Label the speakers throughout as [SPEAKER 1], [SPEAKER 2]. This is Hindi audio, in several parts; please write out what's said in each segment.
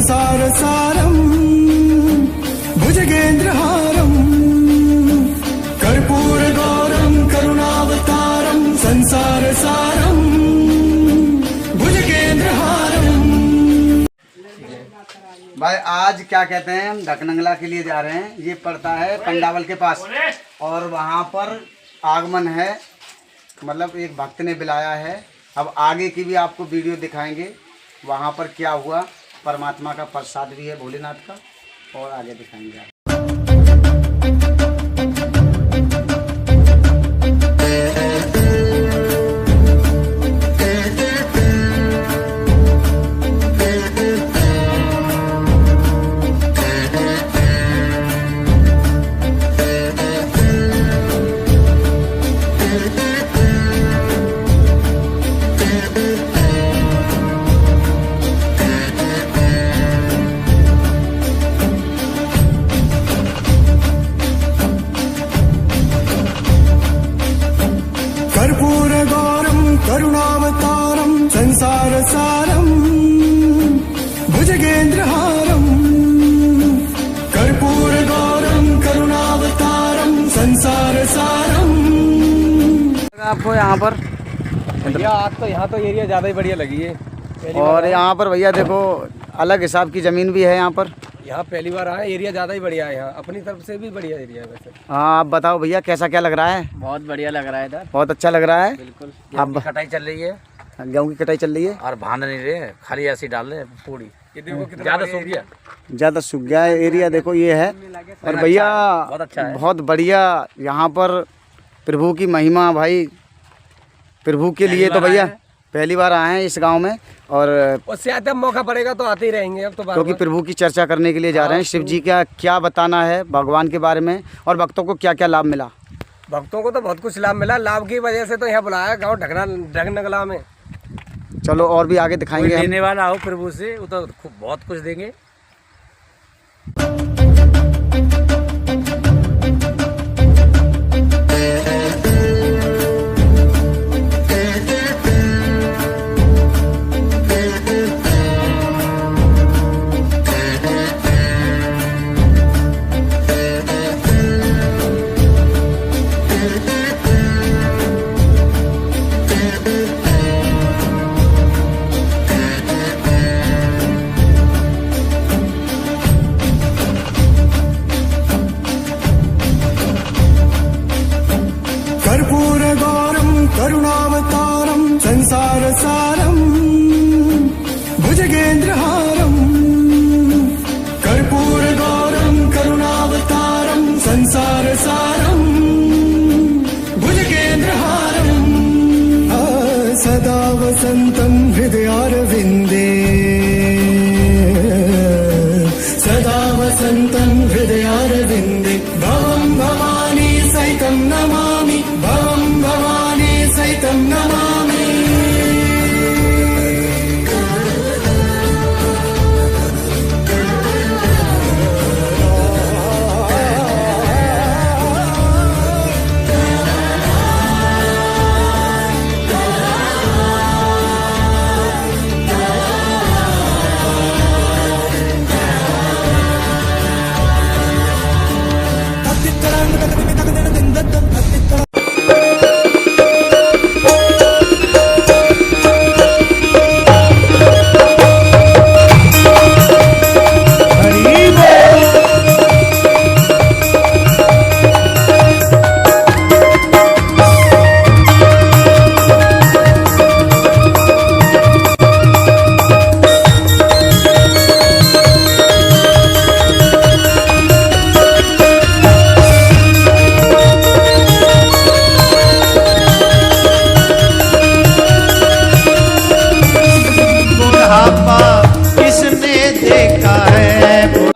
[SPEAKER 1] संसार सारम भुजगेन्द्रहारम कर्पूर गौरम करुणावतारम संसार सारम भुजगेन्द्रहारम।
[SPEAKER 2] भाई आज क्या कहते हैं, हम ढकनंगला के लिए जा रहे हैं। ये पड़ता है कंडावल के पास और वहाँ पर आगमन है, मतलब एक भक्त ने बुलाया है। अब आगे की भी आपको वीडियो दिखाएंगे, वहाँ पर क्या हुआ। परमात्मा का प्रसाद भी है भोलेनाथ का, और आगे दिखाएंगे।
[SPEAKER 1] कर्पूर गौरम करुणावतारम संसार सारम भुजगेन्द्रहारम कर्पूर गौरम करुणावतारम संसार सारम।
[SPEAKER 2] आपको यहाँ पर
[SPEAKER 3] भैया आज तो यहाँ तो एरिया ज़्यादा ही बढ़िया लगी है।
[SPEAKER 2] और यहाँ पर भैया देखो अलग हिसाब की ज़मीन भी है यहाँ पर।
[SPEAKER 3] यहाँ पहली बार आया, एरिया ज़्यादा ही बढ़िया है। यहाँ अपनी तरफ से भी बढ़िया एरिया है वैसे।
[SPEAKER 2] हाँ आप बताओ भैया कैसा क्या लग रहा है?
[SPEAKER 3] बहुत बढ़िया लग रहा है इधर,
[SPEAKER 2] बहुत अच्छा लग रहा है।
[SPEAKER 3] बिल्कुल।
[SPEAKER 2] अब
[SPEAKER 3] कटाई चल रही है,
[SPEAKER 2] गेहूँ की कटाई चल रही है
[SPEAKER 3] और बांध नहीं रहे, खाली ऐसे ही डाल रहे हैं पूरी। ज़्यादा सूख गया,
[SPEAKER 2] ज़्यादा सूख गया है एरिया, देखो ये है। और भैया
[SPEAKER 3] बहुत अच्छा है,
[SPEAKER 2] बहुत बढ़िया यहाँ पर प्रभु की महिमा भाई। प्रभु के लिए तो भैया पहली बार आए हैं इस गांव में, और
[SPEAKER 3] उससे आते मौका पड़ेगा तो आते ही रहेंगे अब तो।
[SPEAKER 2] क्योंकि प्रभु की चर्चा करने के लिए जा रहे हैं। शिव जी का क्या बताना है भगवान के बारे में, और भक्तों को क्या क्या लाभ मिला?
[SPEAKER 3] भक्तों को तो बहुत कुछ लाभ मिला। लाभ की वजह से तो यहाँ बुलाया गाँव ढकनगला में।
[SPEAKER 2] चलो और भी आगे दिखाएंगे।
[SPEAKER 3] लेने वाला हो प्रभु से, वो तो बहुत कुछ देंगे।
[SPEAKER 1] कर्पूर गौरम करुणावतारम संसार सारम भुजगेन्द्रहारम कर्पूर गौरम करुणावतारम संसार सारम भुजगेन्द्रहारम सदा वसन्तं हृदयारविन्दे सदा वसन्तं हृदयारविन्दे भवं भवानी सहितं नमामि भवं भवानी सहितं नमामि।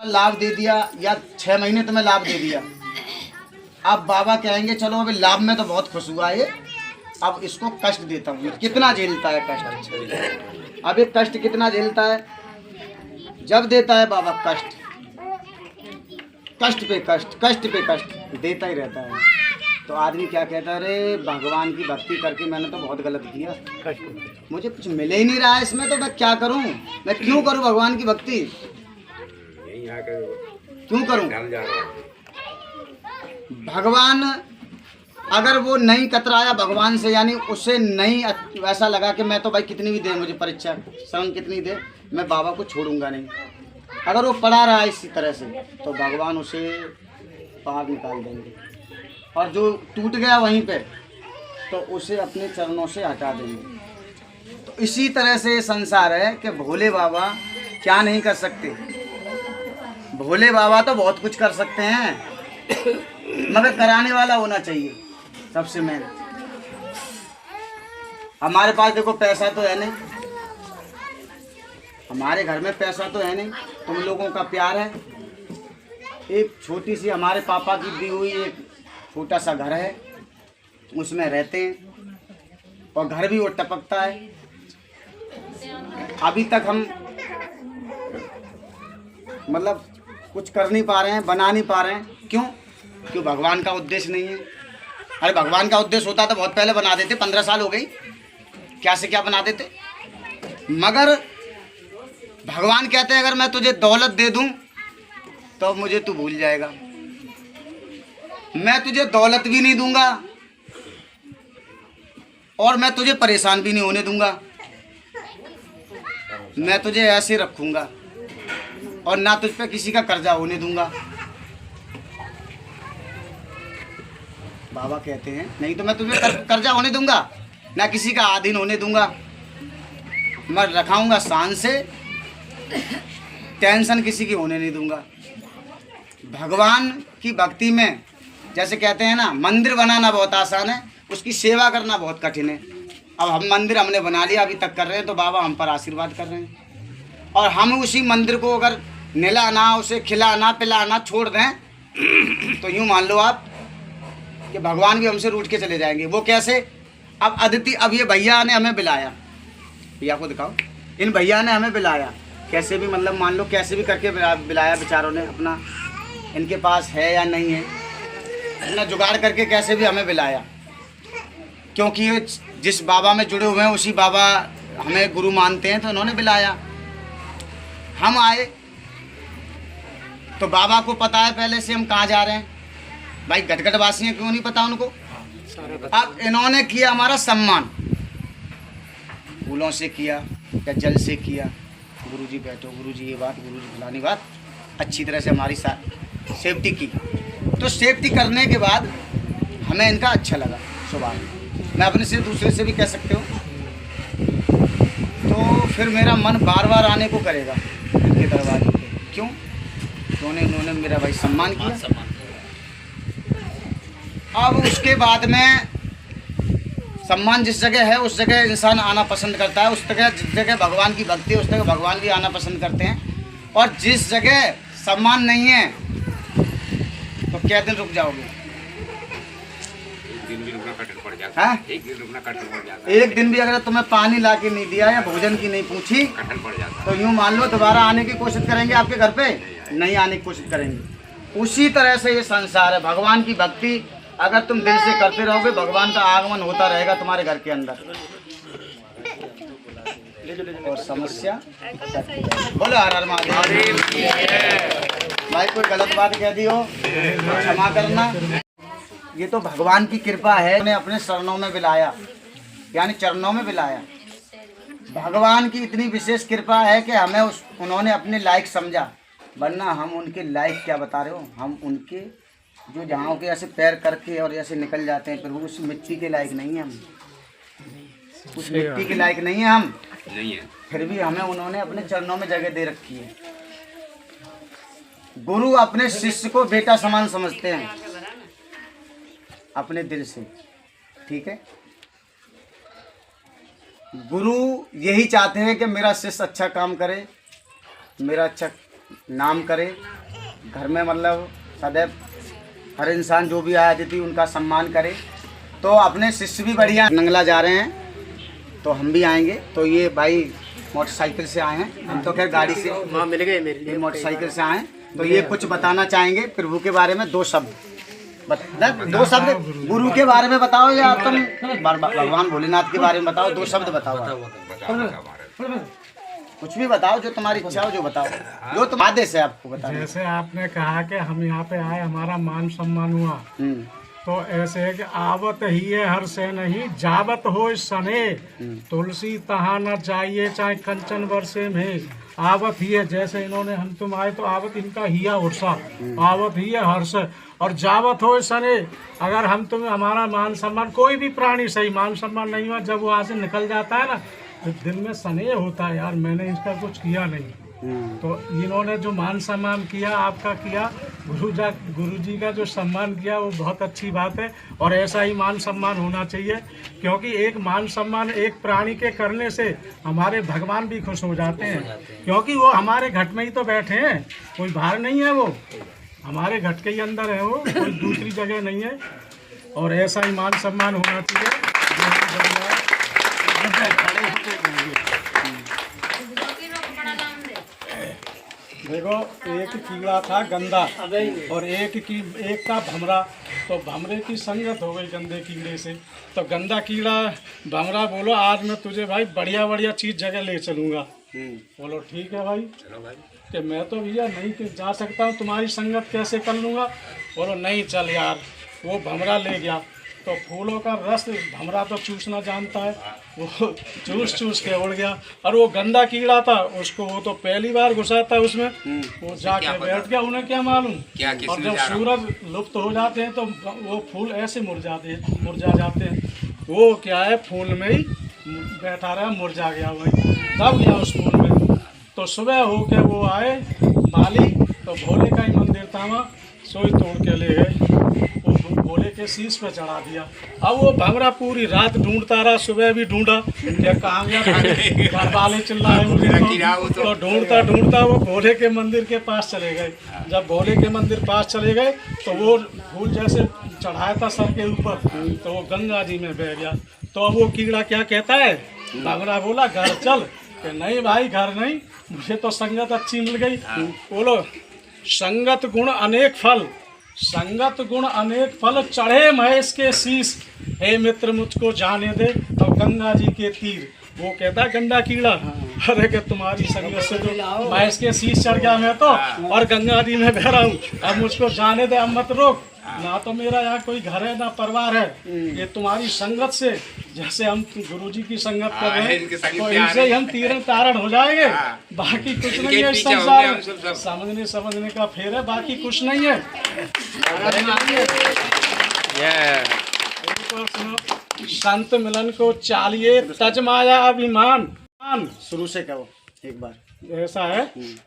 [SPEAKER 2] लाभ दे दिया या 6 महीने तुम्हें लाभ दे दिया। अब बाबा कहेंगे चलो अभी लाभ में तो बहुत खुश हुआ है, अब इसको कष्ट देता हूँ। कितना झेलता है कष्ट? अब ये कष्ट कितना झेलता है? जब देता है बाबा कष्ट, कष्ट पे कष्ट, कष्ट पे कष्ट देता ही रहता है। तो आदमी क्या कहता है, अरे भगवान की भक्ति करके मैंने तो बहुत गलत किया, मुझे कुछ मिले ही नहीं रहा है इसमें, तो मैं क्या करूं, मैं क्यों करूं भगवान की भक्ति। क्यों करूं? भगवान अगर वो नहीं कतराया भगवान से, यानी उसे नहीं ऐसा लगा कि मैं तो भाई कितनी भी दे मुझे परीक्षा शरण कितनी दे, मैं बाबा को छोड़ूंगा नहीं, अगर वो पढ़ा रहा है इसी तरह से, तो भगवान उसे बाहर निकाल देंगे। और जो टूट गया वहीं पे, तो उसे अपने चरणों से हटा देंगे। तो इसी तरह से ये संसार है कि भोले बाबा क्या नहीं कर सकते। भोले बाबा तो बहुत कुछ कर सकते हैं, मगर कराने वाला होना चाहिए सबसे मेन। हमारे पास देखो पैसा तो है नहीं, हमारे घर में पैसा तो है नहीं, तुम लोगों का प्यार है। एक छोटी सी हमारे पापा की दी हुई एक छोटा सा घर है, उसमें रहते हैं, और घर भी वो टपकता है। अभी तक हम मतलब कुछ कर नहीं पा रहे हैं, बना नहीं पा रहे हैं। क्यों? क्यों? भगवान का उद्देश्य नहीं है। अरे भगवान का उद्देश्य होता तो बहुत पहले बना देते, 15 साल हो गई, क्या से क्या बना देते। मगर भगवान कहते हैं अगर मैं तुझे दौलत दे दूं तो मुझे तू भूल जाएगा, मैं तुझे दौलत भी नहीं दूंगा और मैं तुझे परेशान भी नहीं होने दूंगा, मैं तुझे ऐसे रखूंगा और ना तुझ पे किसी का कर्जा होने दूंगा। बाबा कहते हैं नहीं तो मैं तुझे कर्जा होने दूंगा, ना किसी का अधीन होने दूंगा, मैं रखाऊंगा शान से, टेंशन किसी की होने नहीं दूंगा। भगवान की भक्ति में जैसे कहते हैं ना, मंदिर बनाना बहुत आसान है, उसकी सेवा करना बहुत कठिन है। अब हम मंदिर हमने बना लिया, अभी तक कर रहे हैं, तो बाबा हम पर आशीर्वाद कर रहे हैं, और हम उसी मंदिर को अगर नहलाना, उसे खिलाना पिलाना छोड़ दें तो यूँ मान लो आप कि भगवान भी हमसे रूठ के चले जाएंगे। वो कैसे? अब अदिति, अब ये भैया ने हमें बुलाया, भैया को दिखाओ, इन भैया ने हमें बुलाया, कैसे भी मतलब मान लो कैसे भी करके बुलाया बेचारों ने, अपना इनके पास है या नहीं है, अपना जुगाड़ करके कैसे भी हमें बुलाया, क्योंकि जिस बाबा में जुड़े हुए हैं उसी बाबा हमें गुरु मानते हैं, तो इन्होंने बुलाया। हम आए तो बाबा को पता है पहले से हम कहाँ जा रहे हैं, भाई गटगट वासी हैं, क्यों नहीं पता उनको। अब इन्होंने किया हमारा सम्मान, फूलों से किया या जल से किया, गुरुजी बैठो, गुरुजी ये बात, गुरुजी फलानी बात, अच्छी तरह से हमारी सेफ्टी की। तो सेफ्टी करने के बाद हमें इनका अच्छा लगा स्वभाव, मैं अपने से दूसरे से भी कह सकते हो, तो फिर मेरा मन बार बार आने को करेगा इनके दरबार पे। क्यों? उन्होंने मेरा भाई सम्मान किया। अब उसके बाद में सम्मान जिस जगह है उस जगह इंसान आना पसंद करता है, उस जगह जिस जगह भगवान की भक्ति है उस जगह भगवान भी आना पसंद करते हैं। और जिस जगह सम्मान नहीं है तो क्या दिन रुक जाओगे?
[SPEAKER 4] एक दिन भी रुकना कठिन पड़ जाता है। एक दिन रुकना कठिन पड़ जाता है।
[SPEAKER 2] एक दिन भी अगर तुम्हें पानी ला के नहीं दिया या भोजन की नहीं पूछी
[SPEAKER 4] कठिन पड़ जाता
[SPEAKER 2] तो यूँ मान लो दोबारा आने की कोशिश करेंगे आपके घर पे? नहीं आने की कोशिश करेंगे। उसी तरह से ये संसार है। भगवान की भक्ति अगर तुम दिल से करते रहोगे, भगवान का आगमन होता रहेगा तुम्हारे घर के अंदर। और समस्या बोलो हर हर महादेव। भाई कोई गलत बात कह दी हो तो क्षमा करना। ये तो भगवान की कृपा है, उन्हें अपने चरणों में बुलाया, यानी चरणों में बुलाया। भगवान की इतनी विशेष कृपा है कि हमें उन्होंने अपने लायक समझा, वरना हम उनके लायक क्या बता रहे हो, हम उनके जो जहाँ के ऐसे पैर करके और ऐसे निकल जाते हैं प्रभु, उस मिट्टी के लायक नहीं है हम, उस मिट्टी के लायक नहीं है हम,
[SPEAKER 4] नहीं है।
[SPEAKER 2] फिर भी हमें उन्होंने अपने चरणों में जगह दे रखी है। गुरु अपने शिष्य को बेटा समान समझते हैं अपने दिल से, ठीक है। गुरु यही चाहते हैं कि मेरा शिष्य अच्छा काम करे, मेरा अच्छा नाम करे, घर में मतलब सदैव हर इंसान जो भी आया अतिथि उनका सम्मान करे। तो अपने शिष्य भी बढ़िया। नंगला जा रहे हैं तो हम भी आएंगे। तो ये भाई मोटरसाइकिल से आए हैं, हम तो खैर गाड़ी से मिल गए, मेरे लिए मोटरसाइकिल से आए। तो ये कुछ बताना चाहेंगे प्रभु के बारे में, दो शब्द दो शब्द गुरु के बारे में बताओ या तुम भगवान भोलेनाथ के बारे में बताओ, दो शब्द बताओ। कुछ भी बताओ, जो तुम्हारी इच्छा हो जो बताओ, जो तुम आदेश है आपको बताओ।
[SPEAKER 5] जैसे आपने कहा कि हम यहाँ पे आए, हमारा मान सम्मान हुआ, तो ऐसे है कि आवत ही है हर से नहीं जावत हो सने, तुलसी तहा न चाहिए चाहे कंचन वर्षे में, आवत ही है। जैसे इन्होंने हम तुम आए तो आवत इनका हिया उर्सा, आवत ही है हर्ष, और जावत हो सने, अगर हम तुम हमारा मान सम्मान, कोई भी प्राणी सही मान सम्मान नहीं हुआ, जब वो वहाँ से निकल जाता है ना तो दिल में स्नेह होता है, यार मैंने इसका कुछ किया नहीं। तो इन्होंने जो मान सम्मान किया आपका किया, गुरु जी का जो सम्मान किया वो बहुत अच्छी बात है, और ऐसा ही मान सम्मान होना चाहिए, क्योंकि एक मान सम्मान एक प्राणी के करने से हमारे भगवान भी खुश हो जाते हैं, क्योंकि वो हमारे घट में ही तो बैठे हैं, कोई बाहर नहीं है, वो हमारे घट के ही अंदर है, वो कोई दूसरी जगह नहीं है, और ऐसा ही मान सम्मान होना चाहिए। देखो, एक कीड़ा था गंदा और एक था भमरा, तो भमरे की संगत हो गई गंदे कीड़े से, तो गंदा कीड़ा भमरा बोलो आज मैं तुझे भाई बढ़िया बढ़िया चीज जगह ले चलूँगा। बोलो ठीक है भाई, कि मैं तो भैया नहीं जा सकता हूँ, तुम्हारी संगत कैसे कर लूँगा। बोलो नहीं चल यार, वो भमरा ले गया, तो फूलों का रस भमरा तो चूसना जानता है, वो चूस के उड़ गया, और वो गंदा कीड़ा था उसको वो तो पहली बार घुसा था उसमें, वो जाके बैठ गया, उन्हें क्या मालूम। और जब सूरज लुप्त हो जाते हैं तो वो फूल ऐसे मुरझा जाते हैं, वो क्या है फूल में ही बैठा रहा, मुरझा गया, वही दब गया उस फूल में। तो सुबह हो के वो आए माली, तो भोले का ही मंदिर था वहाँ, सोई तोड़ के ले गए, भोले के शीश पे चढ़ा दिया। अब वो भमरा पूरी रात ढूंढता रहा, सुबह भी ढूंढा, क्या कहाँ गया, घर वाले चिल्लाए मुझे, तो ढूंढता वो भोले के मंदिर के पास चले गए। जब भोले के मंदिर पास चले गए तो वो फूल जैसे चढ़ाया था सर के ऊपर, तो वो गंगा जी में बह गया। तो अब वो कीड़ा क्या कहता है, भमरा बोला घर चल, कि नहीं भाई घर नहीं, मुझे तो संगत अच्छी मिल गई। बोलो संगत गुण अनेक फल, संगत गुण अनेक फल, चढ़े महेश के शीश, हे मित्र मुझको जाने दे, और गंगा जी के तीर। वो कहता है गंदा कीड़ा, अरे कि तुम्हारी संगत से तो महेश के शीश चढ़ गया मैं तो, और गंगा जी में बह रहा हूँ, अब मुझको जाने दे, अब मत रोक, ना तो मेरा यहाँ कोई घर है ना परिवार है, ये तुम्हारी संगत से, जैसे हम गुरुजी की संगत कर रहे हैं तो इनसे ही हम तीरण तारण हो जाएंगे, बाकी कुछ नहीं है इस संसार में, समझने का फेर है, बाकी कुछ नहीं है। संत मिलन को चालिए तज माया अभिमान, शुरू से कहो एक बार, ऐसा है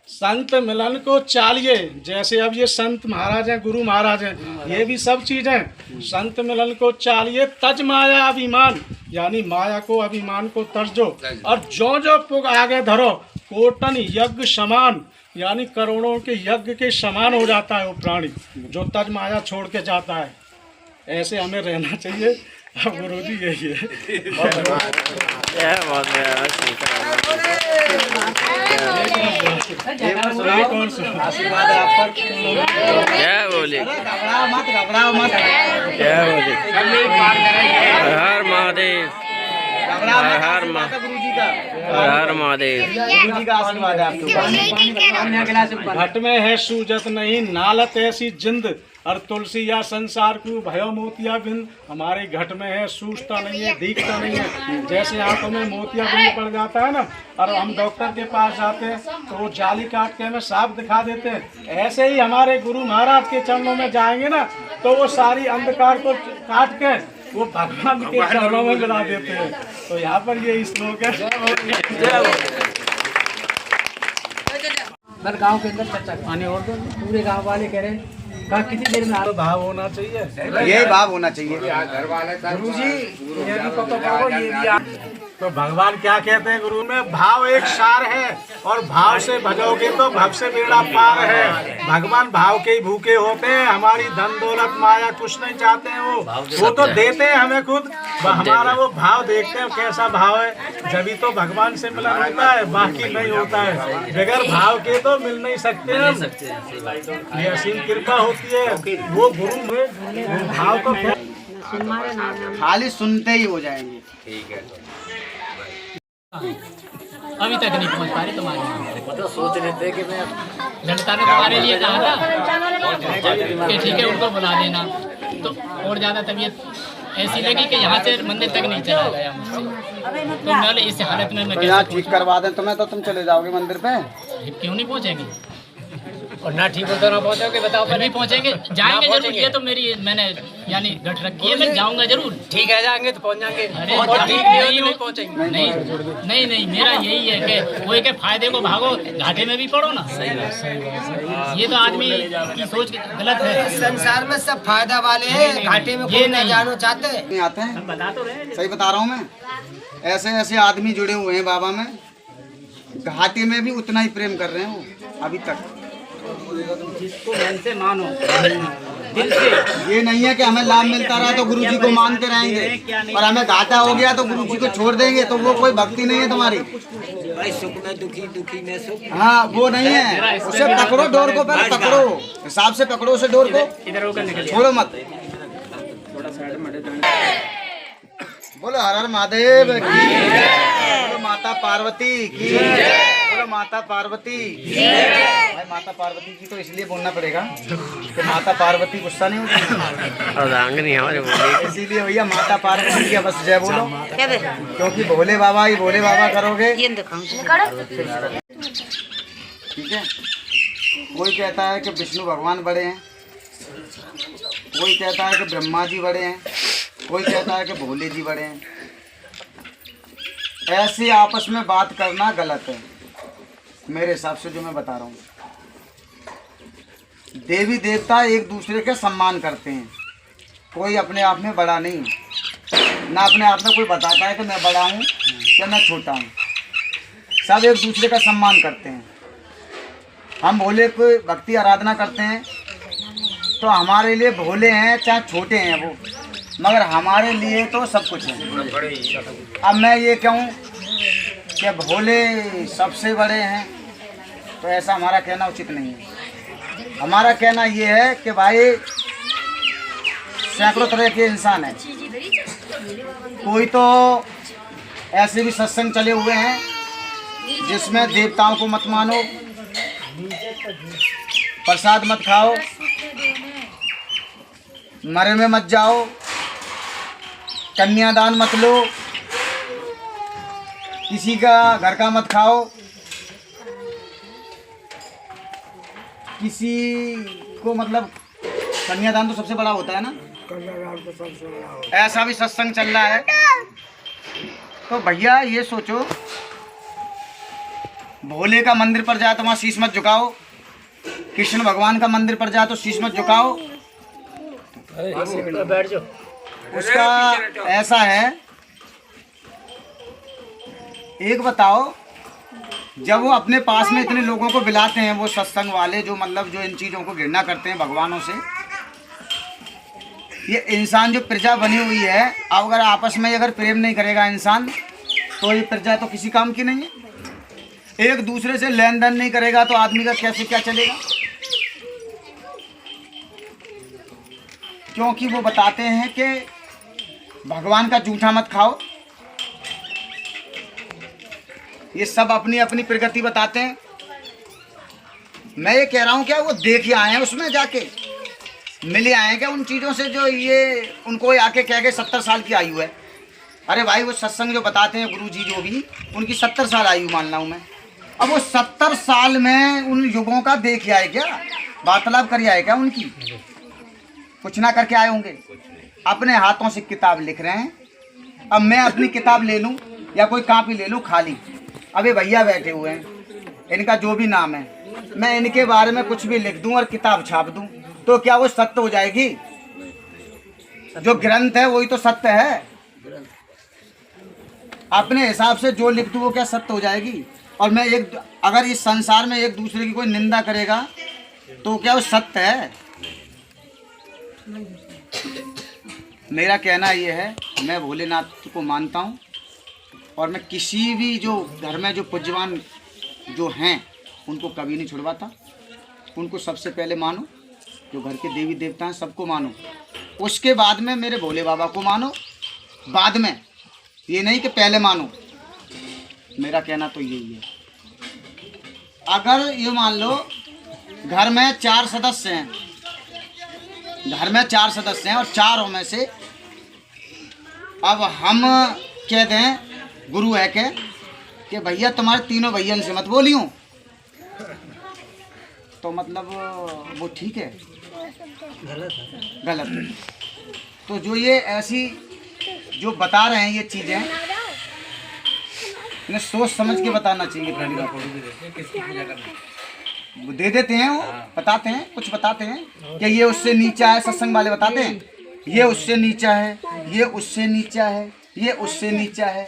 [SPEAKER 5] संत मिलन को चालिए, जैसे अब ये संत महाराज हैं, गुरु महाराज हैं, ये भी सब चीज हैं। संत मिलन को चालिए तज माया अभिमान, यानी माया को अभिमान को तर्जो, और जो जो पुग आगे धरो, कोटन यज्ञ समान, यानी करोड़ों के यज्ञ के समान हो जाता है वो प्राणी जो तज माया छोड़ के जाता है। ऐसे हमें रहना चाहिए। अब गुरु जी यही है। आशीर्वाद है आप पर।
[SPEAKER 6] क्या बोले?
[SPEAKER 2] घबराओ मत।
[SPEAKER 6] क्या बोले? हर महादेव, हर महादेव।
[SPEAKER 2] गुरु जी का आशीर्वाद है आपके।
[SPEAKER 5] घट में है सूजत नहीं, नालत ऐसी जिंद, और तुलसी या संसार को भयो मोतिया बिंद। हमारे घट में है, सूझता नहीं है, दिखता नहीं है। जैसे आंखों में मोतिया बिंद पड़ जाता है ना, और हम डॉक्टर के पास जाते हैं तो वो जाली काट के हमें साफ दिखा देते हैं, ऐसे ही हमारे गुरु महाराज के चरणों में जाएंगे ना तो वो सारी अंधकार को काट के वो भगवान के चरणों में मिला देते हैं। तो यहाँ पर ये श्लोक है।
[SPEAKER 3] गाँव के अंदर चर्चा पानी और दो, पूरे गाँव वाले कह रहे हैं कहा कितनी देर में
[SPEAKER 5] भाव होना चाहिए,
[SPEAKER 2] यही भाव होना चाहिए।
[SPEAKER 3] गुरु जी ये भी पता पाओ, ये भी
[SPEAKER 5] तो भगवान क्या कहते हैं गुरु में, भाव एक सार है, और भाव से भजोगे तो भव से बेड़ा पार है। भगवान भाव के ही भूखे होते हैं, हमारी धन दौलत माया कुछ नहीं चाहते हैं, वो तो देते हैं हमें खुद, हमारा वो भाव देखते हैं कैसा भाव है, जब तो भगवान से मिलन होता है, बाकी नहीं होता है। बगैर भाव के तो मिल नहीं सकते हम, ये असीम कृपा होती है। वो गुरु में भाव को
[SPEAKER 2] खाली सुनते ही हो जाएंगे।
[SPEAKER 4] ठीक है।
[SPEAKER 7] अभी तक नहीं पहुंच पा रही तुम्हारे यहाँ। तो सोच रहे थे कि मैं लड़का ने तुम्हारे लिए कहा था कि ठीक है उनको बुला देना, तो और ज़्यादा तबीयत ऐसी लगी कि यहाँ से मंदिर तक नहीं चला गया मुझसे। तो मैं इस हालत में मैं
[SPEAKER 2] यहाँ ठीक करवा दें तुम्हें तो तुम चले जाओगे मंदिर पे।
[SPEAKER 7] क्यों नहीं पहुँचेंगे?
[SPEAKER 3] और ना ठीक हो तो ना पहुँचोगे, बताओ।
[SPEAKER 7] फिर भी पहुँचेंगे, जाएंगे जरूर। ये तो मेरी मैंने यानी गठ रखी है, मैं जाऊँगा जरूर।
[SPEAKER 3] ठीक है, जाएंगे तो पहुँच जाएंगे।
[SPEAKER 7] अरे
[SPEAKER 3] और ठीक नहीं हो तो नहीं पहुँचेंगे।
[SPEAKER 7] नहीं नहीं, मेरा यही है कि वो के फायदे को भागो, घाटे में भी पड़ो ना। ये तो आदमी की सोच गलत है।
[SPEAKER 3] संसार में सब फायदा वाले हैं, घाटे में कोई ना जानो चाहते।
[SPEAKER 2] नहीं आते हैं,
[SPEAKER 7] बता तो रहे।
[SPEAKER 2] सही बता रहा हूँ मैं। ऐसे ऐसे आदमी जुड़े हुए हैं बाबा में, घाटे में भी उतना ही प्रेम कर रहे हैं वो अभी तक।
[SPEAKER 7] जिसको मन से मानो, दिल से।
[SPEAKER 2] ये नहीं है कि हमें लाभ मिलता रहा तो गुरुजी को मानते रहेंगे और हमें घाटा हो गया तो गुरुजी को छोड़ देंगे, तो वो कोई भक्ति नहीं है तुम्हारी।
[SPEAKER 3] भाई सुख में दुखी, दुखी में सुख।
[SPEAKER 2] हाँ वो नहीं है, उसे पकड़ो डोर को, पहले पकड़ो, हिसाब से पकड़ो उसे डोर को,
[SPEAKER 7] इधर होकर निकल।
[SPEAKER 2] छोड़ो मत। बोलो हर हर महादेव की, बोलो माता पार्वती की, बोलो माता पार्वती की। भाई माता पार्वती की तो इसलिए बोलना पड़ेगा कि माता पार्वती गुस्सा नहीं होती,
[SPEAKER 6] हमारे बोले
[SPEAKER 2] इसीलिए भैया माता पार्वती की बस जय बोलो, क्योंकि भोले बाबा ही भोले बाबा करोगे। ठीक है। कोई कहता है कि विष्णु भगवान बड़े हैं, कोई कहता है कि ब्रह्मा जी बड़े हैं, कोई कहता है कि भोले जी बड़े हैं। ऐसे आपस में बात करना गलत है मेरे हिसाब से, जो मैं बता रहा हूँ। देवी देवता एक दूसरे के सम्मान करते हैं, कोई अपने आप में बड़ा नहीं, ना अपने आप में कोई बताता है कि मैं बड़ा हूँ या मैं छोटा हूँ। सब एक दूसरे का सम्मान करते हैं। हम भोले को भक्ति आराधना करते हैं तो हमारे लिए भोले हैं चाहे छोटे हैं वो, मगर हमारे लिए तो सब कुछ है। अब मैं ये कहूँ कि भोले सबसे बड़े हैं तो ऐसा हमारा कहना उचित नहीं है। हमारा कहना ये है कि भाई सैकड़ों तरह के इंसान हैं, कोई तो ऐसे भी सत्संग चले हुए हैं जिसमें देवताओं को मत मानो, प्रसाद मत खाओ, मरे में मत जाओ, कन्यादान मत लो, किसी का घर का मत खाओ, किसी को मतलब कन्यादान तो सबसे बड़ा होता है ना, ऐसा भी सत्संग चल रहा है। तो भैया ये सोचो, भोले का मंदिर पर जाए तो वहाँ शीश मत झुकाओ, कृष्ण भगवान का मंदिर पर जाए तो शीश मत झुकाओ।
[SPEAKER 3] बैठ जाओ।
[SPEAKER 2] उसका ऐसा है, एक बताओ, जब वो अपने पास में इतने लोगों को बुलाते हैं, वो सत्संग वाले जो मतलब जो इन चीज़ों को घृणा करते हैं भगवानों से, ये इंसान जो प्रजा बनी हुई है, अब अगर आपस में अगर प्रेम नहीं करेगा इंसान तो ये प्रजा तो किसी काम की नहीं है। एक दूसरे से लेन देन नहीं करेगा तो आदमी का कैसे क्या चलेगा। क्योंकि वो बताते हैं कि भगवान का जूठा मत खाओ। ये सब अपनी अपनी प्रगति बताते हैं। मैं ये कह रहा हूँ क्या वो देख आए हैं, उसमें जाके मिले आए हैं क्या उन चीज़ों से जो ये उनको आके कह गए 70 साल की आयु है। अरे भाई वो सत्संग जो बताते हैं गुरु जी जो भी, उनकी 70 साल आयु मान रहा हूँ मैं। अब वो 70 साल में उन युगों का देख आए क्या, वार्तालाप कर आए क्या उनकी? कुछ ना करके आए होंगे, अपने हाथों से किताब लिख रहे हैं। अब मैं अपनी किताब ले लूँ या कोई कॉपी ले लूँ खाली, अबे भैया बैठे हुए हैं, इनका जो भी नाम है, मैं इनके बारे में कुछ भी लिख दूँ और किताब छाप दूँ तो क्या वो सत्य हो जाएगी? जो ग्रंथ है वही तो सत्य है। अपने हिसाब से जो लिख दूँ वो क्या सत्य हो जाएगी? और मैं अगर इस संसार में एक दूसरे की कोई निंदा करेगा तो क्या वो सत्य है? मेरा कहना ये है, मैं भोलेनाथ को मानता हूँ और मैं किसी भी जो घर में जो पूज्यवान जो हैं उनको कभी नहीं छुड़वाता। उनको सबसे पहले मानो, जो घर के देवी देवता हैं सबको मानो, उसके बाद में मेरे भोले बाबा को मानो। बाद में ये नहीं कि पहले मानो। मेरा कहना तो यही है। अगर ये मान लो घर में 4 सदस्य हैं, घर में 4 सदस्य हैं और चारों में से अब हम कह दें, गुरु है कि भैया तुम्हारे तीनों भैया से मत बोलियो, तो मतलब वो ठीक है? गलत है। तो जो ये ऐसी जो बता रहे हैं ये चीज़ें, इन्हें सोच समझ के बताना चाहिए। वो दे देते हैं, वो बताते हैं, कुछ बताते हैं कि ये उससे नीचा है, सत्संग वाले बताते हैं ये उससे नीचा है, ये उससे नीचा है, ये उससे नीचा है।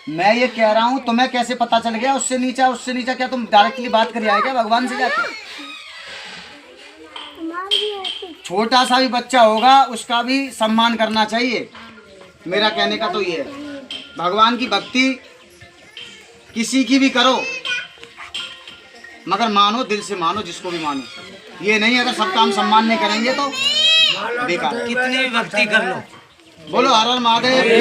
[SPEAKER 2] मैं ये कह रहा हूँ तुम्हें कैसे पता चल गया उससे नीचा उससे नीचा? क्या तुम डायरेक्टली बात कर आए क्या भगवान से जाके? छोटा सा भी बच्चा होगा उसका भी सम्मान करना चाहिए। मेरा कहने का तो ये है, भगवान की भक्ति किसी की भी करो, मगर मानो, दिल से मानो, जिसको भी मानो। ये नहीं अगर सबका हम सम्मान नहीं करेंगे तो बेकार।
[SPEAKER 3] कितनी भी भक्ति कर लो।
[SPEAKER 2] बोलो हर हर महादेव की।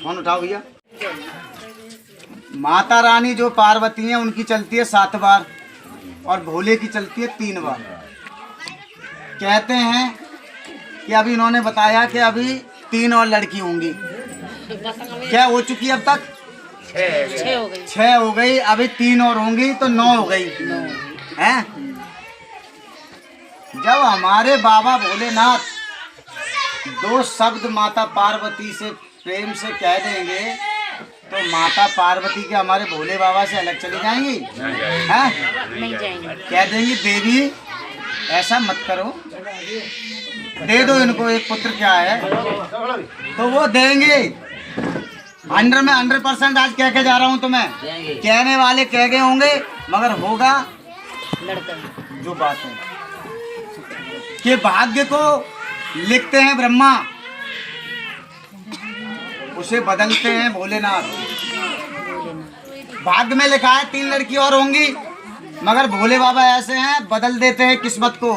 [SPEAKER 2] फोन उठाओ भैया। माता रानी जो पार्वती है उनकी चलती है 7 बार और भोले की चलती है 3 बार। कहते हैं कि अभी इन्होंने बताया कि अभी 3 और लड़की होंगी। क्या हो चुकी अब तक? 6 हो गई। अभी 3 और होंगी तो 9 हो गई हैं। जब हमारे बाबा भोलेनाथ 2 शब्द माता पार्वती से प्रेम से कह देंगे तो माता पार्वती के हमारे भोले बाबा से अलग चली जाएंगी? हैं? नहीं जाएंगी। कह देंगी देवी ऐसा मत करो, दे दो इनको एक पुत्र, क्या है तो वो देंगे। 100 में 100% आज कह के जा रहा हूँ तुम्हें। कहने वाले कह गए होंगे मगर होगा जो बात है कि भाग्य को लिखते हैं ब्रह्मा, उसे बदलते हैं भोलेनाथ। भाग्य में लिखा है 3 लड़की और होंगी, मगर भोले बाबा ऐसे हैं बदल देते हैं किस्मत को।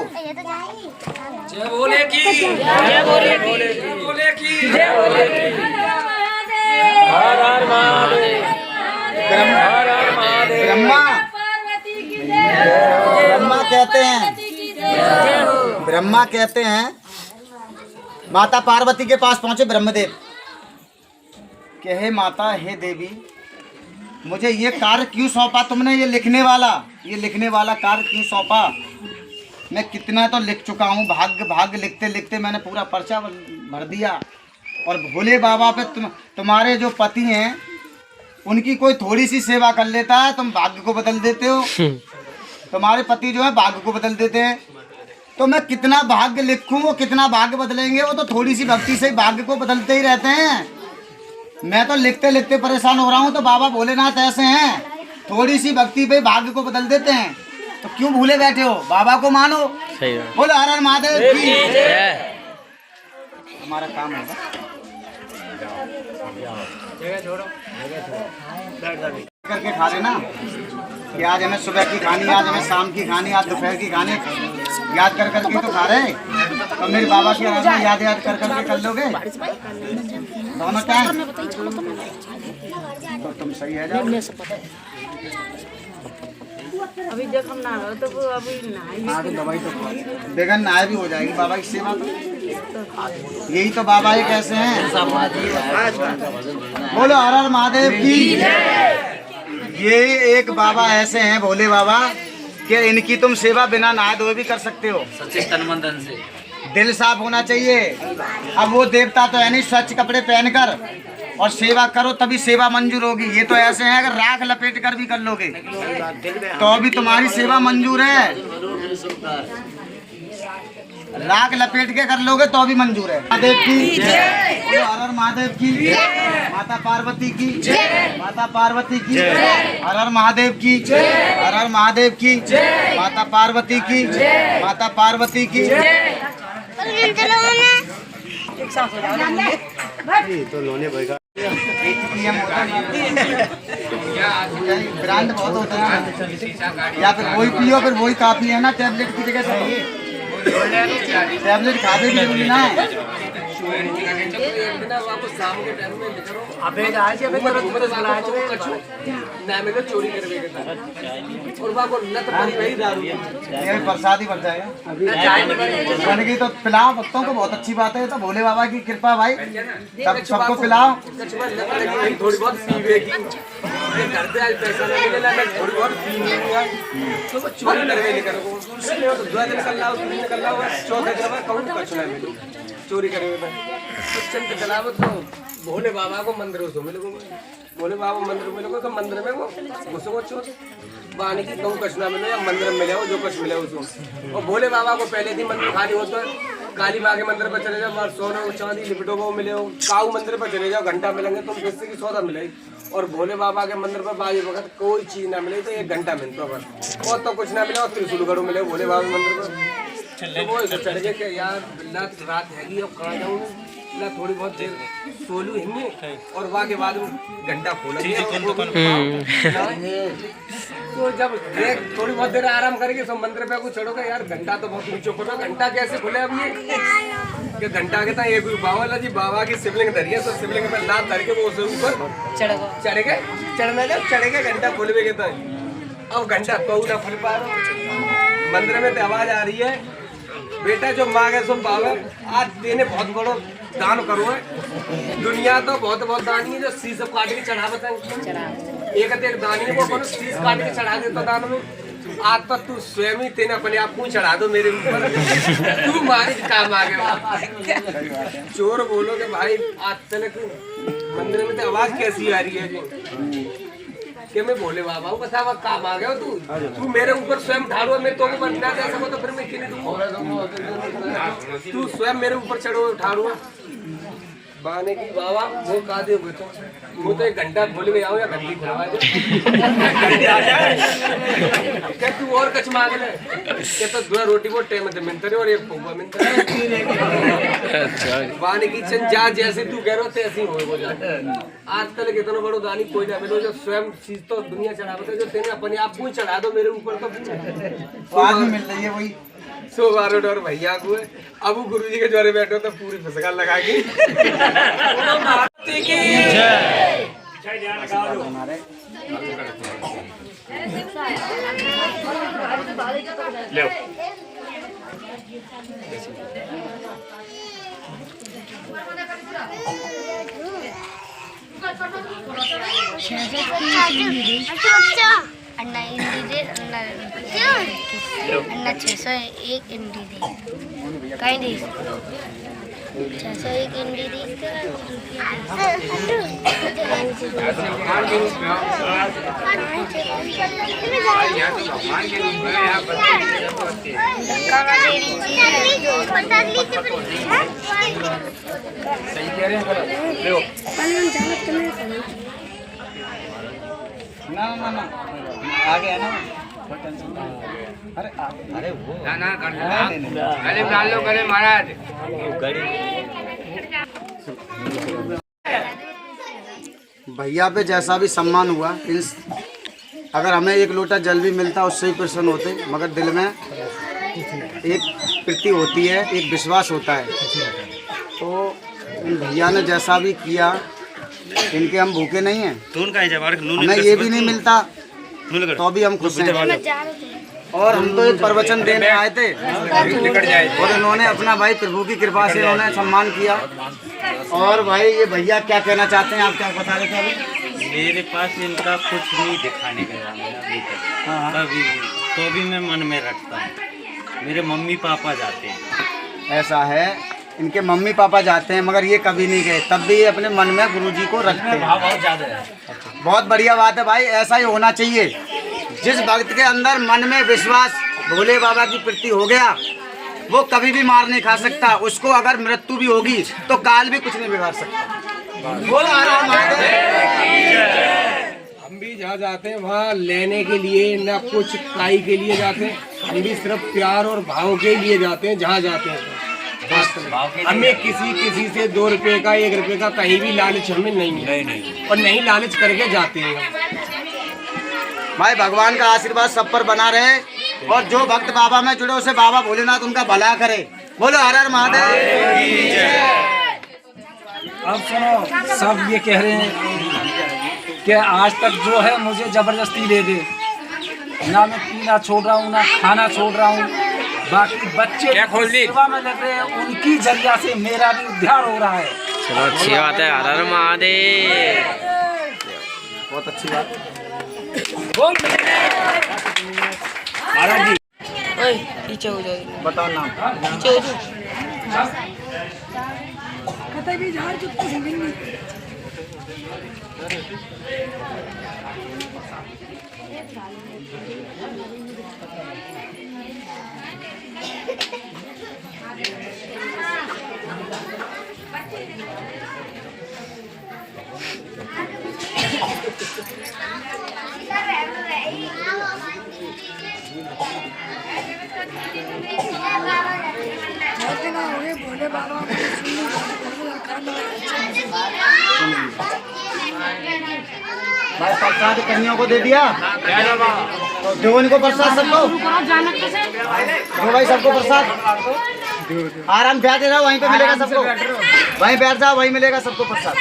[SPEAKER 3] जय भोले की, जय भोले की, भोले की, जय भोले की। हर हर महादेव।
[SPEAKER 2] ब्रह्मा कहते हैं माता पार्वती के पास पहुंचे ब्रह्मदेव कि हे माता, हे देवी, मुझे ये कार्य क्यों सौंपा तुमने? ये लिखने वाला कार्य क्यों सौंपा? मैं कितना तो लिख चुका हूँ, भाग्य लिखते लिखते मैंने पूरा पर्चा भर दिया। और भोले बाबा पे तुम्हारे जो पति हैं उनकी कोई थोड़ी सी सेवा कर लेता है, तुम भाग्य को बदल देते हो। तुम्हारे पति जो है भाग्य को बदल देते हैं। तो मैं कितना भाग्य लिखूं, वो कितना भाग्य बदलेंगे? वो तो थोड़ी सी भक्ति से भाग्य को बदलते ही रहते हैं। मैं तो लिखते लिखते परेशान हो रहा हूँ, तो बाबा भोलेनाथ ऐसे हैं, थोड़ी सी भक्ति पे भाग्य को बदल देते हैं। तो क्यों भूले बैठे हो? बाबा को मानो। बोलो हर हर महादेव की। हमारा काम होगा करके खा लेना कि आज हमें सुबह की खानी, आज हमें शाम की खानी, आज दोपहर की खानी, याद कर करके तो खा रहे। तो मेरे बाबा की आराधना याद कर करके कर लोगे दोनों टाइम, तो तुम सही है। जाओ
[SPEAKER 8] अभी जब हम नहा तो वो अभी नहाए
[SPEAKER 2] दवाई तो बेगन नहाए भी हो जाएगी बाबा की सेवा। तो यही तो बाबा ये कैसे हैं। बोलो हर हर महादेव की। ये एक बाबा ऐसे हैं भोले बाबा कि इनकी तुम सेवा बिना नहाए धोए भी कर सकते हो।
[SPEAKER 3] तन मन धन से
[SPEAKER 2] दिल साफ होना चाहिए। अब वो देवता तो है नहीं, स्वच्छ कपड़े पहनकर और सेवा करो तभी सेवा मंजूर होगी। ये तो ऐसे हैं अगर राख लपेट कर भी कर लोगे तो भी तुम्हारी सेवा मंजूर है। राख लपेट के कर लोगे तो भी मंजूर है। महादेव की जय। हर हर महादेव की जय। माता पार्वती की जय। माता पार्वती की जय। हर हर महादेव की जय। हर हर महादेव की जय। माता पार्वती की जय। माता पार्वती की जय। ब्रांड बहुत होता है, या फिर वही पियो फिर वही काफी है ना। टैबलेट की जगह सही, टैबलेट खा भी जरूरी ना है।
[SPEAKER 3] एक दिन आपको शाम के टाइम में निकलो अबे जाए छे घूमते चला छे कछु ना मिले चोरी करवे के और बाको लत पड़ी वही दारू
[SPEAKER 2] ये प्रसाद ही बन जाएगा अभी बन गई तो पिलाओ भक्तों को, बहुत अच्छी बात है। तो भोले बाबा की कृपा भाई, सब सबको पिलाओ।
[SPEAKER 3] थोड़ी बहुत पीवे की घर पे आज पैसा नहीं मिलेगा मैं थोड़ी बहुत पी लूंगा तो वो चोरी करवे नहीं करो तो दो दिन निकल लाओ, तीन निकल लाओ, चौथे दिन कहूँ कछु ना मिले चोरी करवे में तो चंद चलावो तो भोले बाबा को मंदिरों से मिले, भोले बाबा मंदिर में मिले तो मंदिर में वो घुसो चोर बानी की कहूँ कछु ना मिले या मंदिर में मिले जो कुछ मिले उसको। और भोले बाबा को पहले दिन मंदिर खाली हो तो काली माँ के मंदिर पर चले जाओ, सोना चांदी लिपटो वो मिले हो, काऊ मंदिर पर चले जाओ घंटा मिलेंगे तुम जिससे की सौदा मिलेगी। और भोले बाबा के मंदिर पर बाजी वक्त कोई चीज ना मिले तो 1 घंटा मिलता बस और तो कुछ ना मिले और त्रिशूलगढ़ मिले भोले बाबा के मंदिर पर। तो वो चढ़ गए कि यार रात हैगी अब कहाँ जाऊँ ना, थोड़ी बहुत देर सोलू हिंगे और वहाँ के बाद घंटा खोला तो जब देख थोड़ी बहुत देर आराम करके सब मंदिर पे कुछ चढ़ोगे यार घंटा तो बहुत ऊंचे खोलो, घंटा कैसे खोले अब ये घंटा के था एक बाबा जी बाबा की शिवलिंग धरिए तो शिवलिंग पे लात धर के वो उससे ऊपर चढ़ गए चढ़ना जब चढ़ गए घंटा खोल के था अब घंटा कहू ना खुल पा रहा मंदिर में तो आवाज आ रही है बेटा जो मांगे सो पावे, आज देने बहुत बड़ो दान करो है। दुनिया तो बहुत दानी है जो शीश काट के चढ़ावत है, एक दानी है वो बोलो शीश काट के चढ़ा देता दान में। आज तक तू स्वयं ही तेने अपने आप को चढ़ा दो मेरे ऊपर, तू मारे काम आ गया। चोर बोलो कि भाई आज तक मंदिर में तो आवाज कैसी आ रही है जी कि मैं भोले बाबा हूँ, बता वक्त काम आ गया तू मेरे ऊपर स्वयं ढालो, मैं तो बनना दे सको तो फिर मैं क्यों नहीं तू स्वयं मेरे ऊपर चढ़ो ठाड़ो बाने की बाबा वो कहा दे वो तो 1 घंटा भोले में आओ या घंटी खुलवा दे क्या तू और कछ मांग ले क्या तो 2 रोटी वो टाइम में मिलता रहे और 1 पौवा मिलता रहे बाने की चंद जा जैसे तू कह रहा तैसे ही हो जाता। आज तक इतना बड़ो दानी कोई ना मिलो जो स्वयं चीज तो दुनिया चढ़ावत है जो तेने अपने आप को चढ़ा दो मेरे ऊपर तो
[SPEAKER 2] आज भी मिल रही है वही
[SPEAKER 3] 100 बार और भैया को अब गुरु जी के जोरे बैठो तो पूरी फसका लगा के
[SPEAKER 9] अन्ना इंडी दे अन्ना 601 इंडी दे काई दे 601 इंडी दे
[SPEAKER 3] सही कह रहे हैं
[SPEAKER 2] ना ना ना आ गया ना अरे अरे वो
[SPEAKER 4] ना गले में डाल लो गले महाराज
[SPEAKER 2] भैया पे जैसा भी सम्मान हुआ अगर हमें 1 लोटा जल भी मिलता उससे ही प्रसन्न होते, मगर दिल में एक प्रीति होती है, एक विश्वास होता है। तो इन भैया ने जैसा भी किया इनके हम भूखे नहीं हैं, हमें ये भी नहीं मिलता तो भी हम खुश हैं। और हम तो एक प्रवचन देने आए थे और इन्होंने अपना भाई प्रभु की कृपा से इन्होंने सम्मान किया। और भाई ये भैया क्या कहना चाहते हैं, आप क्या बता रहे थे अभी?
[SPEAKER 10] मेरे पास इनका कुछ नहीं दिखाने का अभी तक कभी तो भी मैं मन में रखता हूँ। मेरे मम्मी पापा जाते हैं,
[SPEAKER 2] ऐसा है इनके मम्मी पापा जाते हैं मगर ये कभी नहीं गए, तब भी ये अपने मन में गुरुजी को रखते हैं।
[SPEAKER 10] बहुत ज़्यादा है।
[SPEAKER 2] बहुत बढ़िया बात है भाई, ऐसा ही होना चाहिए। जिस भक्त के अंदर मन में विश्वास भोले बाबा की प्रति हो गया वो कभी भी मार नहीं खा सकता, उसको अगर मृत्यु भी होगी तो काल भी कुछ नहीं बिगाड़ सकता।
[SPEAKER 3] हम भी जहाँ जाते हैं वहाँ लेने के लिए न कुछ काई के लिए जाते हैं, हम भी सिर्फ प्यार और भाव के लिए जाते हैं। जहाँ जाते हैं हमें किसी से 2 रुपए का 1 रुपए का कहीं भी लालच हमें नहीं है और नहीं लालच करके जाते हैं।
[SPEAKER 2] भाई भगवान का आशीर्वाद सब पर बना रहे और जो भक्त बाबा में जुड़े उसे बाबा भोलेनाथ उनका भला करे। बोलो हर हर महादेव।
[SPEAKER 5] अब सुनो, सब ये कह रहे हैं कि आज तक जो है मुझे जबरदस्ती दे दे, ना मैं पीना छोड़ रहा हूँ, ना खाना छोड़ रहा हूँ। बाकी बच्चे
[SPEAKER 4] क्या खोल दी?
[SPEAKER 5] सेवा में लग रहे हैं, उनकी जरिया से मेरा भी उद्धार हो रहा है।
[SPEAKER 6] चलो अच्छी बात है। हर हर महादेव।
[SPEAKER 2] बहुत अच्छी बात।
[SPEAKER 5] महाराज जी
[SPEAKER 8] पीछे हो जाएगी,
[SPEAKER 2] बताओ नाम।
[SPEAKER 8] पीछे हो जाओ।
[SPEAKER 2] भाई प्रसाद कन्याओं को दे दिया, तो दो इनको प्रसाद सबको, दो भाई सबको प्रसाद। आराम बैठे रहो, वहीं पे मिलेगा सबको, वहीं बैठ जाओ, वहीं मिलेगा सबको प्रसाद।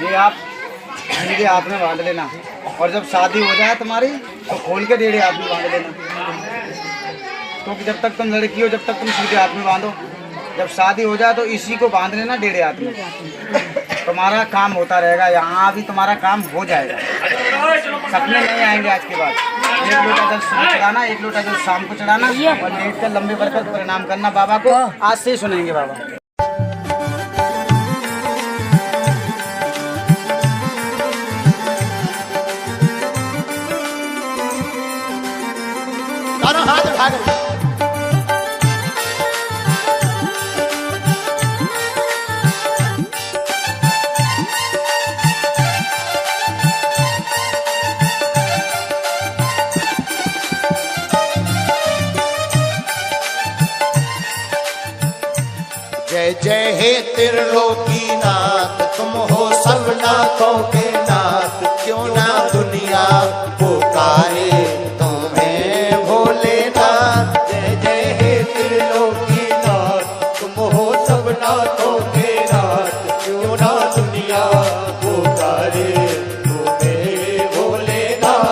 [SPEAKER 2] ये आप सीधे हाथ में बांध लेना, और जब शादी हो जाए तुम्हारी तो खोल के डेढ़े हाथ में बांध लेना, क्योंकि जब तक तुम लड़की हो जब तक तुम सीधे हाथ में बांधो, जब शादी हो जाए तो इसी को बांध लेना डेढ़े हाथ में। तुम्हारा काम होता रहेगा, यहाँ भी तुम्हारा काम हो जाएगा, सपने नहीं आएंगे आज के बाद। एक लोटा जल सुबह चढ़ाना, एक लोटा जल शाम को चढ़ाना, और लेट कर लंबे बरकत प्रणाम करना बाबा को। आज से ही सुनेंगे बाबा। हाथ उठा कर
[SPEAKER 1] जय जय हे त्रिलोकीनाथ, तुम हो सब नाथों के नाथ, क्यों ना दुनिया पुकारे तुम्हें भोलेनाथ। जय जय हे त्रिलोकीनाथ, तुम हो सब नाथों के नाथ, क्यों ना दुनिया पुकारे तुम्हें भोलेनाथ।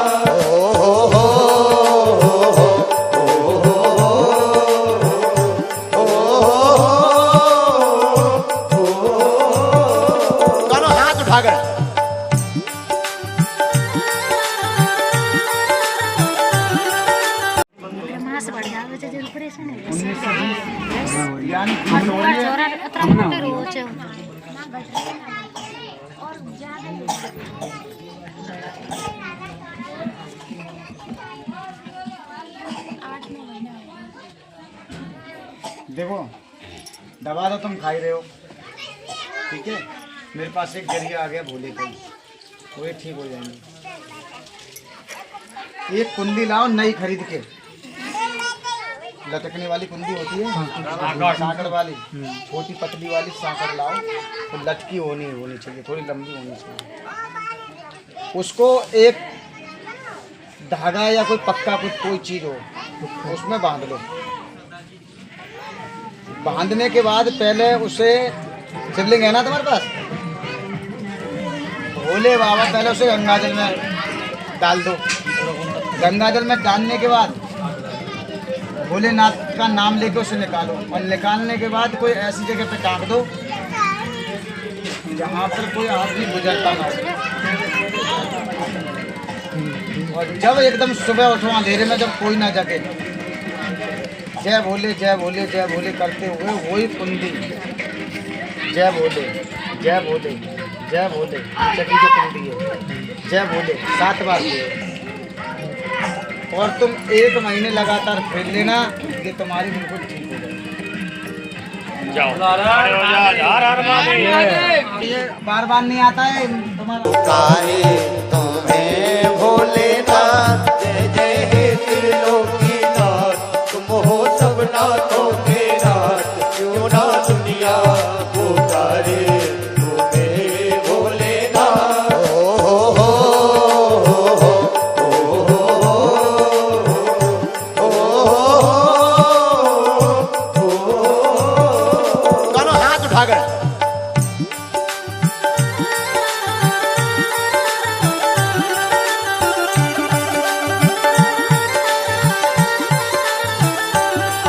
[SPEAKER 2] देखो दवा तो तुम खा ही रहे हो, ठीक है। मेरे पास एक जरिया आ गया भोले का, वो ये ठीक हो जाएंगे। एक कुंडी लाओ नई खरीद के, लटकने वाली कुंडी होती है, सांकड़ वाली, छोटी पतली वाली सांकड़ लाओ, तो लटकी होनी चाहिए, थोड़ी लंबी होनी चाहिए। उसको एक धागा या कोई पक्का कोई चीज हो उसमें बांध लो। बांधने के बाद पहले उसे, शिवलिंग है ना तुम्हारे पास, भोले बाबा पहले उसे गंगाजल में डाल दो। गंगाजल में डालने के बाद भोलेनाथ का नाम लेके उसे निकालो, और निकालने के बाद कोई ऐसी जगह पे टांग दो जहाँ पर कोई आदमी गुजरता ना हो। और जब एकदम सुबह उठो अंधेरे में, जब कोई ना जगे, जय भोले जय भोले जय भोले करते हुए वही कुंडी जय भोले जय भोले जय भोले चकी जो कुंडी है जय भोले 7 बार और तुम 1 महीने लगातार फिर लेना, ये तुम्हारी बिल्कुल ठीक हो जाएगी। ये बार बार नहीं आता है तुम्हारा।
[SPEAKER 1] तुम्हें भोलेनाथ, जय जय हे त्रिलोकीनाथ, तुम हो सब नाथों के नाथ, क्यों ना दुनिया पुकारे तुम्हें भोलेनाथ। सागर